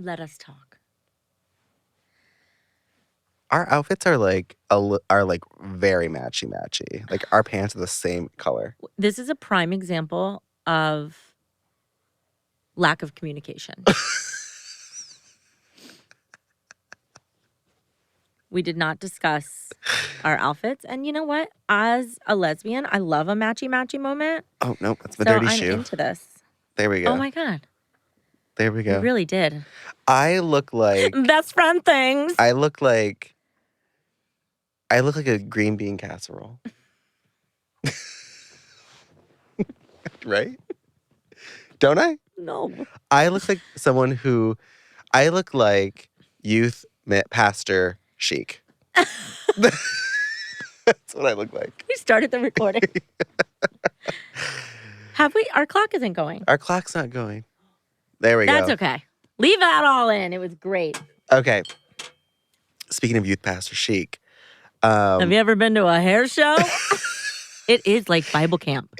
Let us talk. Our outfits are like very matchy. Like our pants are the same color. This is a prime example of lack of communication. We did not discuss our outfits. And you know what? As a lesbian, I love a matchy moment. Oh no, that's my So dirty I'm shoe. into this. There we go. Oh my God. There we You go. really did. I look like Best friend things. I look like a green bean casserole. Right? Don't I? No. I look like I look like youth pastor chic. That's what I look like. We started the recording. Have we? Our clock isn't going. Our clock's not going. There we go. That's okay. Leave that all in. It was great. Okay. Speaking of youth pastor chic. Have you ever been to a hair show? It is like Bible camp.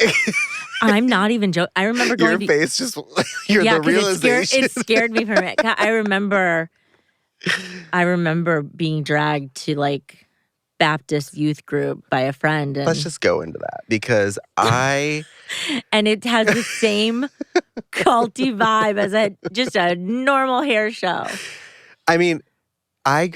I'm not even joking. I remember going Your face just, the realization. It scared me for a minute. I remember being dragged to like Baptist youth group by a friend. And, Let's just go into that because and it has the same culty vibe as just a normal hair show. I mean, I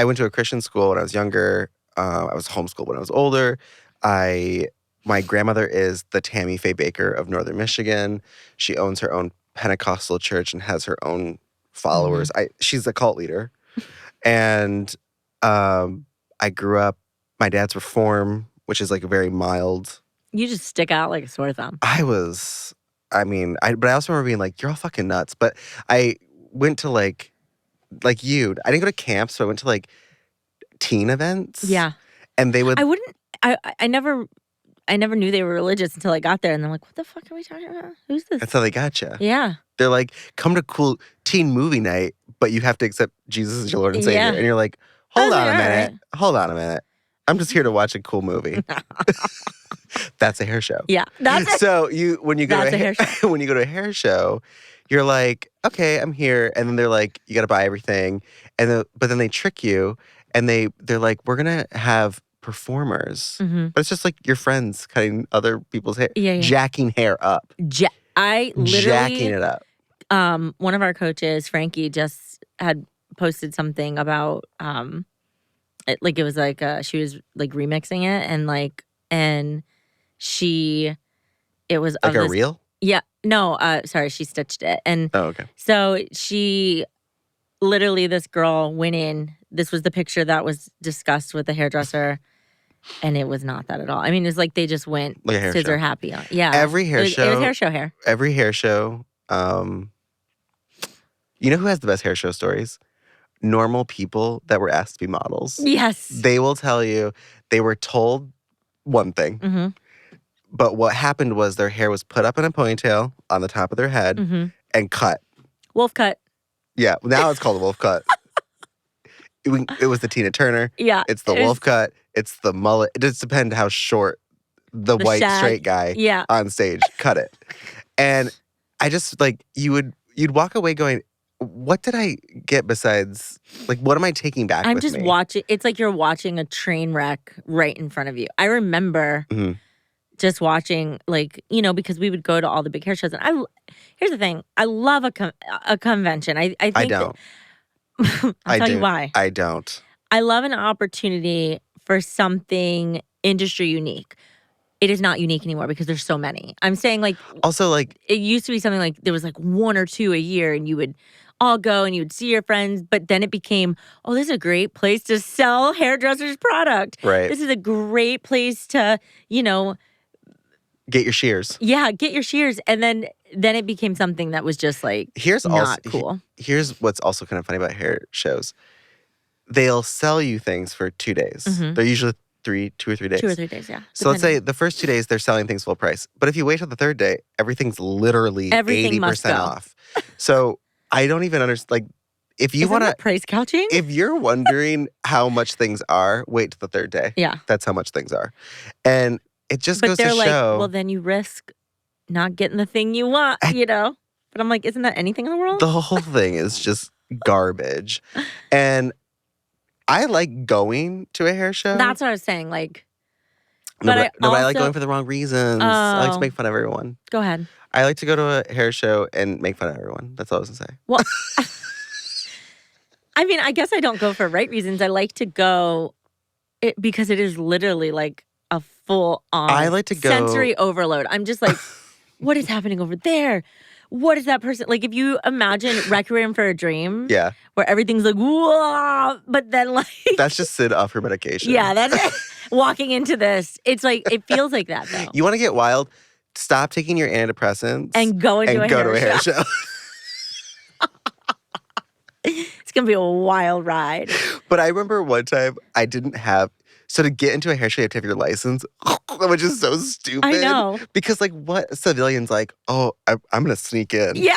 went to a Christian school when I was younger. I was homeschooled when I was older. My grandmother is the Tammy Faye Baker of Northern Michigan. She owns her own Pentecostal church and has her own followers. She's a cult leader. And I grew up, my dad's Reform, which is like a very mild. You just stick out like a sore thumb. But I also remember being like, you're all fucking nuts. But I went to like you. I didn't go to camps, so I went to like teen events. Yeah. And they would. I never knew they were religious until I got there. And I'm like, what the fuck are we talking about? Who's this? That's how they got you. Yeah. They're like, come to cool teen movie night, but you have to accept Jesus as your Lord and Savior. Yeah. And you're like, hold on a minute. Right. Hold on a minute. I'm just here to watch a cool movie. That's a hair show. Yeah. That's so when you go to hair show. When you go to a hair show, you're like, okay, I'm here. And then they're like, you got to buy everything. But then they trick you and they're like, we're going to have performers. Mm-hmm. But it's just like your friends cutting other people's hair. Yeah. Jacking hair up. I literally. Jacking it up. One of our coaches, Frankie, just had posted something about, it was like, she was like remixing it and it was like a reel? Yeah. No, sorry, she stitched it. And okay. So she literally, this girl went in. This was the picture that was discussed with the hairdresser, and it was not that at all. I mean, it's like they just went like a hair scissor show. happy on. Yeah. Every hair show. It was hair show hair. Every hair show. You know who has the best hair show stories? Normal people that were asked to be models. Yes. They will tell you they were told one thing. Mm-hmm. But what happened was their hair was put up in a ponytail on the top of their head and cut. Wolf cut. Yeah, now it's called a wolf cut. It was the Tina Turner. Yeah. It's the wolf cut. It's the mullet. It just depends how short the white shag. Straight guy on stage cut it. And I just you'd walk away going, what did I get besides, what am I taking back I'm with just me? watching. It's like you're watching a train wreck right in front of you. I remember just watching, because we would go to all the big hair shows. And here's the thing. I love a convention. I think I don't. I'll tell you why. I don't. I love an opportunity for something industry unique. It is not unique anymore because there's so many. I'm saying also it used to be something like there was one or two a year and you would all go and you would see your friends, but then it became, oh, this is a great place to sell hairdressers' product. Right. This is a great place to, get your shears. Yeah, get your shears. And then it became something that was just not cool. Here's what's also kind of funny about hair shows. They'll sell you things for 2 days. Mm-hmm. They're usually 2 or 3 days. 2 or 3 days, yeah. So let's say the first 2 days they're selling things full price. But if you wait till the third day, everything's literally 80% off. So I don't even understand. If you want to price couching, if you're wondering how much things are, wait till the third day. Yeah, that's how much things are, and it just goes to show. Well, then you risk not getting the thing you want. But I'm like, isn't that anything in the world? The whole thing is just garbage. And I like going to a hair show. That's what I was saying. Like, No, but but I like also- going for the wrong reasons. I like to Oh. make fun of everyone. go ahead. I like to go to a hair show and make fun of everyone. That's all I was gonna say. Well, I mean, I guess I don't go for right reasons. I like to go because it is literally like a full on I like to go- sensory overload. I'm just like, what is happening over there? What is that person like? If you imagine Requiem for a Dream, Yeah, where everything's like whoa, but then like that's just Sid off her medication. yeah, that's it. Walking into this, it's like it feels like that though. You want to get wild? Stop taking your antidepressants And go into go a to a hair show. It's gonna be a wild ride. But I remember one time I didn't have. So to get into a hair show, you have to have your license, which is so stupid. I know. Because like, what civilian's like? Oh, I'm gonna sneak in. Yeah.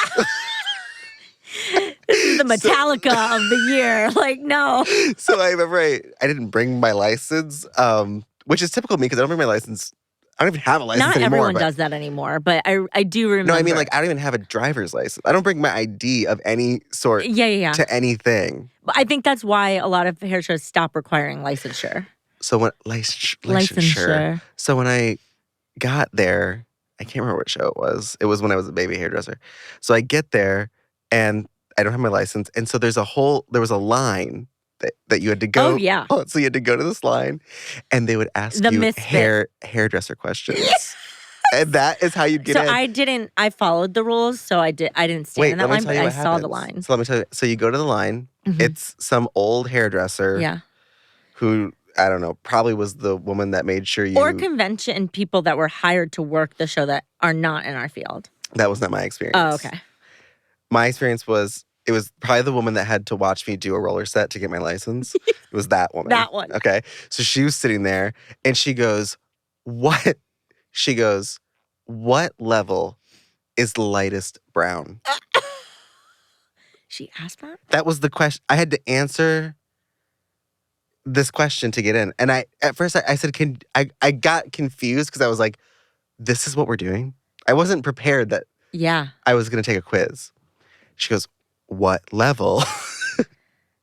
This is the Metallica of the year. Like, no. So I remember I didn't bring my license, which is typical of me because I don't bring my license. I don't even have a license Not anymore. everyone but- does that anymore, but I do remember. No, I mean like I don't even have a driver's license. I don't bring my ID of any sort yeah. to anything. But I think that's why a lot of hair shows stop requiring licensure. So when licensure. So when I got there, I can't remember what show it was. It was when I was a baby hairdresser. So I get there and I don't have my license, and so there was a line that you had to go. Oh yeah. So you had to go to this line, and they would ask The you misfit. hairdresser questions. And that is how you'd get in. I followed the rules, so I didn't stand in that let me line, tell but you I what saw the happens. line. So let me tell you. So you go to the line. Mhm. It's some old hairdresser Yeah. who, I don't know, probably was the woman that made sure you. Or convention people that were hired to work the show that are not in our field. That was not my experience. Oh, okay. My experience was, it was probably the woman that had to watch me do a roller set to get my license. It was that woman. That one. Okay. So she was sitting there and she goes, what? She goes, what level is lightest brown? She asked that? That was the question. I had to answer this question to get in. And at first I said, I got confused because I was like, this is what we're doing? I wasn't prepared that Yeah. I was going to take a quiz. She goes, what level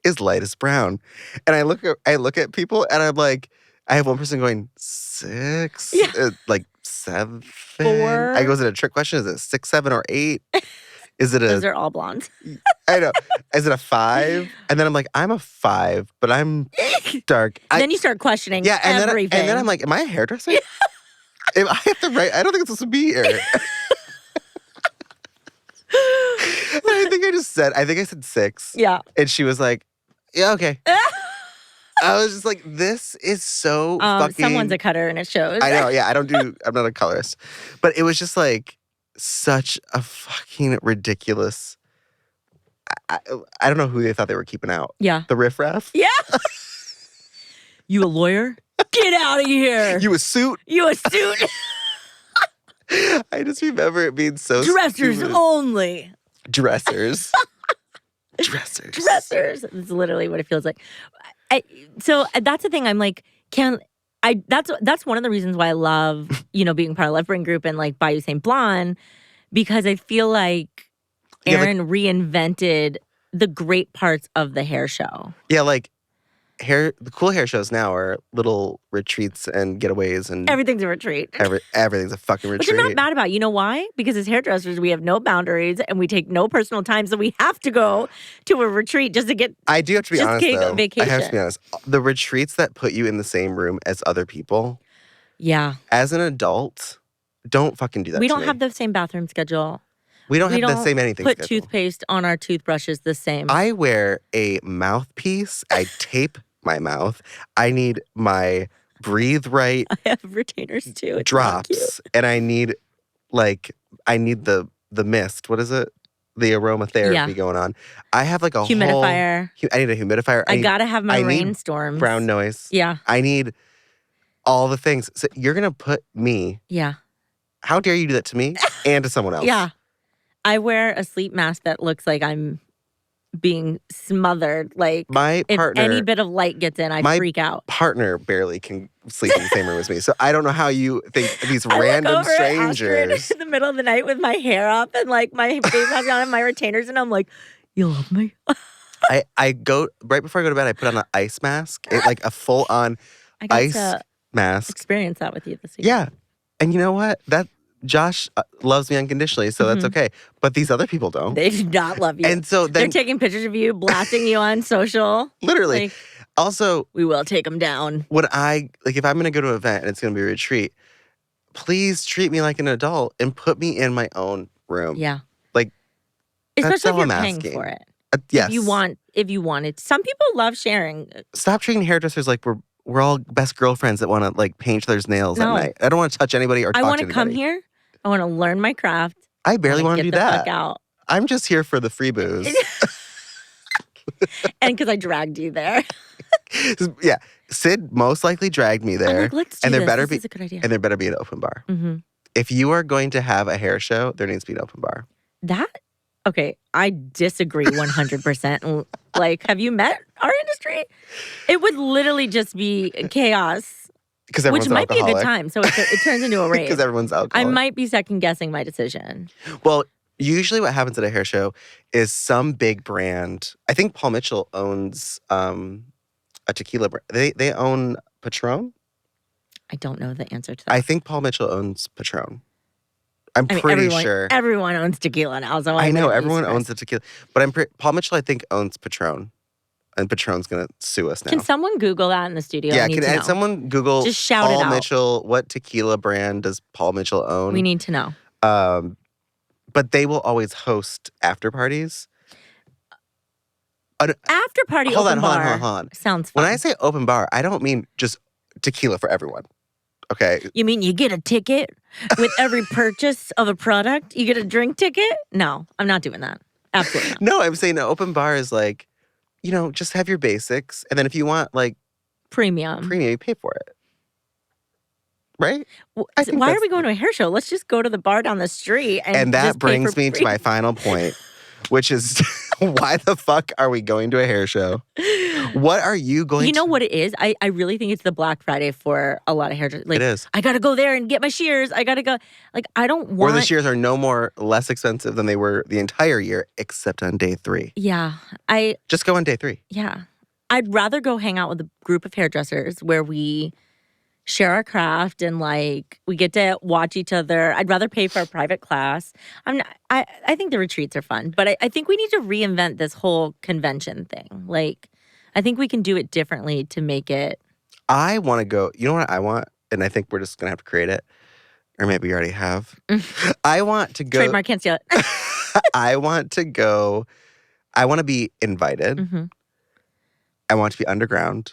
is lightest brown? And I look at people and I'm like, I have one person going 6, Yeah. like 7. 4. I goes, is it a trick question? Is it 6, 7, or 8? Is it Those a? are all blondes. I know. Is it a 5? And then I'm like, I'm a 5, but I'm dark. Then you start questioning everything. And then I'm like, am I a hairdresser? If I have to write, I don't think it's supposed to be here. I think I said 6. yeah. And she was like, yeah, okay. I was just like, this is so fucking. Someone's a cutter and it shows. I know, yeah. I'm not a colorist. But it was just like such a fucking ridiculous. I don't know who they thought they were keeping out. Yeah. The riffraff? Yeah. You a lawyer? Get out of here. You a suit? You a suit. I just remember it being so Dressers stupid. only. Dressers. Dressers. Dressers. That's literally what it feels like. So that's the thing. I'm like, that's one of the reasons why I love, being part of Left Brain Group and like Bayou St. Blonde, because I feel like Yeah, like- Aaron reinvented the great parts of the hair show. Yeah, like the cool hair shows now are little retreats and getaways and Everything's a retreat. everything's a fucking retreat. Which I'm not mad about. You know why? Because as hairdressers, we have no boundaries and we take no personal time. So we have to go to a retreat just to get. I do have to be Just honest take a though. I have vacation. to be honest. The retreats that put you in the same room as other people, Yeah. as an adult, don't fucking do that. We to don't me. have the same bathroom schedule. We don't we have the don't same anything. Put schedule. toothpaste on our toothbrushes the same. I wear a mouthpiece. I tape my mouth. I need my breathe right I have retainers too. It's not cute. drops, and I need the mist. What is it? The aromatherapy Yeah. going on. I have like a Humidifier. I need a humidifier. I need gotta have my I need rainstorms. brown noise. Yeah. I need all the things. So you're gonna put me. Yeah. How dare you do that to me and to someone else? Yeah. I wear a sleep mask that looks like I'm being smothered. Like My if partner, any bit of light gets in, I my freak out. partner barely can sleep in the same room as me. So I don't know how you think these I random look over at Astrid strangers. in the middle of the night with my hair up and like my face mask on and my retainers, and I'm like, "You love me." I go right before I go to bed. I put on an ice mask, like a full on I got ice to mask. experience that with you this week. Yeah, and you know what? That Josh loves me unconditionally, so that's okay. But these other people don't. They do not love you. And so they're then, taking pictures of you, blasting you on social. literally, Like, also, we will take them down. when if I'm going to go to an event and it's going to be a retreat, please treat me like an adult and put me in my own room. Yeah. Like, especially that's all if you're I'm paying asking. for it. Yes. If you want it. Some people love sharing. Stop treating hairdressers like we're all best girlfriends that want to like paint each other's nails at No. night. I don't want to touch anybody or talk I want to to come anybody. here. I want to learn my craft. I barely want to get do the that. fuck out. I'm just here for the free booze. And because I dragged you there. Yeah, Sid most likely dragged me I'm there. like, let's do and there this. better This be is a good idea. and there better be an open bar. Mm-hmm. If you are going to have a hair show, there needs to be an open bar. Okay, I disagree 100%. Like, have you met our industry? It would literally just be chaos, Because everyone's which might be a good alcoholic. time. So it turns into a rave. Because everyone's I alcoholic. might be second guessing my decision. Well, usually what happens at a hair show is some big brand. I think Paul Mitchell owns a tequila brand. They own Patron. I don't know the answer to that. I think Paul Mitchell owns Patron. I'm I mean, pretty sure. Everyone owns tequila now, so I know wouldn't be everyone owns surprised. the tequila, but Paul Mitchell. I think owns Patron, and Patron's gonna sue us now. Can someone Google that in the studio? Yeah, I need to know. someone Google Just shout it Paul out. Mitchell? What tequila brand does Paul Mitchell own? We need to know. But they will always host after parties. After party Hold open on, bar hold on. sounds fun. When I say open bar, I don't mean just tequila for everyone. Okay. You mean you get a ticket with every purchase of a product? You get a drink ticket? No, I'm not doing that. Absolutely not. No, I'm saying an open bar is like, just have your basics, and then if you want like Premium. premium, you pay for it. Right? I think Why are that's- we going to a hair show? Let's just go to the bar down the street And that just pay brings for me to my final point, which is why the fuck are we going to a hair show? What are you going to? You know what it is? I really think it's the Black Friday for a lot of hairdressers. Like, It is. I got to go there and get my shears. I got to go. Like, I don't want. Or the shears are less expensive than they were the entire year, except on day 3. Yeah. Just go on day 3. Yeah. I'd rather go hang out with a group of hairdressers where we share our craft and like we get to watch each other. I'd rather pay for a private class. I think the retreats are fun, but I think we need to reinvent this whole convention thing. Like, I think we can do it differently to make it. I want to go. You know what I want? And I think we're just going to have to create it. Or maybe we already have. I want to go. Trademark, can't steal it. I want to go. I want to be invited. Mm-hmm. I want to be underground.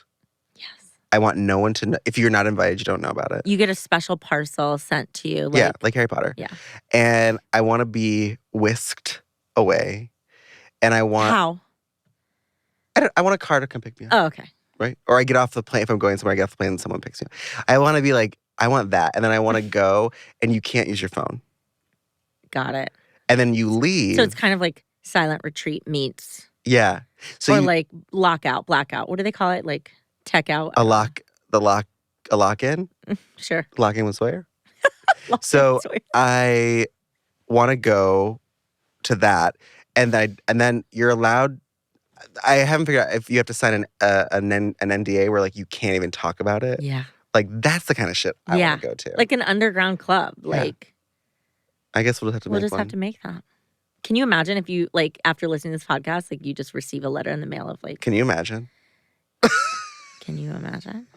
Yes. I want no one to know. If you're not invited, you don't know about it. You get a special parcel sent to you. Yeah, like Harry Potter. Yeah. And I want to be whisked away. And I want. How? I want a car to come pick me up. Oh, okay. Right? Or I get off the plane. If I'm going somewhere, I get off the plane and someone picks me up. I want to be like, I want that. And then I want to go and you can't use your phone. Got it. And then you leave. So it's kind of like silent retreat meets. Yeah. So Or like lockout, blackout. What do they call it? Like tech out? a lock in? Sure. Lock in with Sawyer? Lock So in, I want to go to that. And then you're allowed. I haven't figured out if you have to sign an NDA where like you can't even talk about it. yeah. Like that's the kind of shit I Yeah. want to go to. Like an underground club. Like I guess we'll just have to we'll make just one. have to make that. Can you imagine if you like after listening to this podcast, like you just receive a letter in the mail of like, Can you imagine? can you imagine?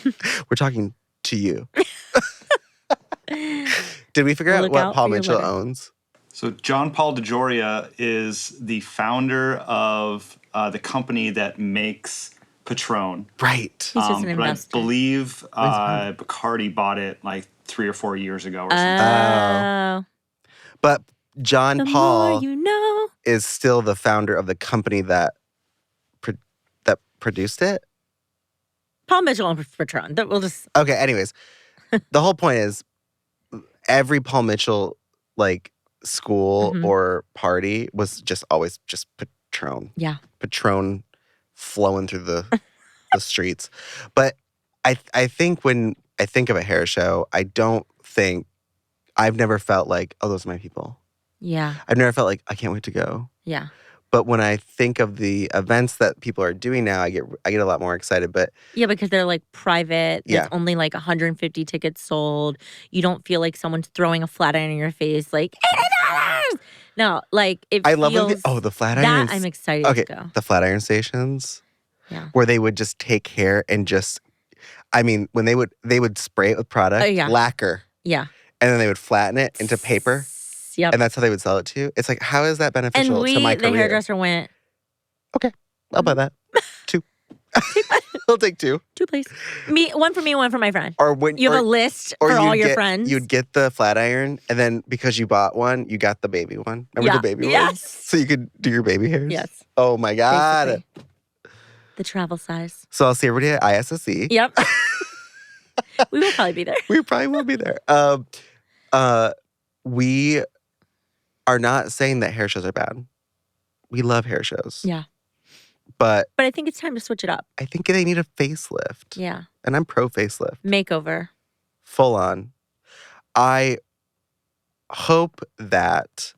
We're talking to you. Did we figure out Look what out Paul for your Mitchell letter. owns? So John Paul DeJoria is the founder of the company that makes Patron. Right. He's just an But I investor. believe Bacardi bought it like 3 or 4 years ago or something. Oh. But John The Paul more you know. is still the founder of the company that produced it. Paul Mitchell and Patron. That we'll just Okay, anyways. The whole point is every Paul Mitchell like school Mhm. or party was just always just Patron. Yeah. Patron flowing through the streets. But I think when I think of a hair show, I've never felt like, oh, those are my people. Yeah. I've never felt like I can't wait to go. Yeah. But when I think of the events that people are doing now, I get a lot more excited. But Yeah, because they're like private. There's Yeah. only like 150 tickets sold. You don't feel like someone's throwing a flat iron in your face, like $80. No, like it I love feels when the flat that irons. I'm excited Okay, to go. the flat iron stations. Yeah. Where they would just take hair and just, I mean, when they would spray it with product, yeah. lacquer, Yeah. and then they would flatten it into paper, Yep. and that's how they would sell it to you. It's like, how is that beneficial And to my the career? hairdresser went, I'll buy that. 2. I'll take 2. 2 please. One for me, one for my friend. Or when You have a list or for all you'd your get- friends. You'd get the flat iron, and then because you bought one, you got the baby one. Remember the baby one? Yes. So you could do your baby hairs? Yes. Oh my God. Basically. The travel size. So I'll see everybody at ISSE. Yep. We will probably be there. We probably will be there. We are not saying that hair shows are bad. We love hair shows. Yeah. But But I think it's time to switch it up. I think they need a facelift. Yeah. And I'm pro facelift. Makeover. Full on. I hope that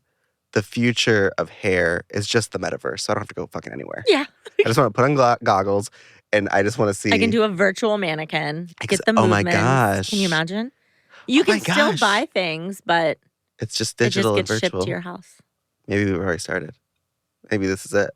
the future of hair is just the metaverse. So I don't have to go fucking anywhere. Yeah. I just want to put on goggles and I just want to see. I can do a virtual mannequin. Get the oh my movements. gosh. Can you imagine? You Oh my can still gosh. buy things, but It's just it digital just gets and virtual. shipped to your house. Maybe we've already started. Maybe this is it.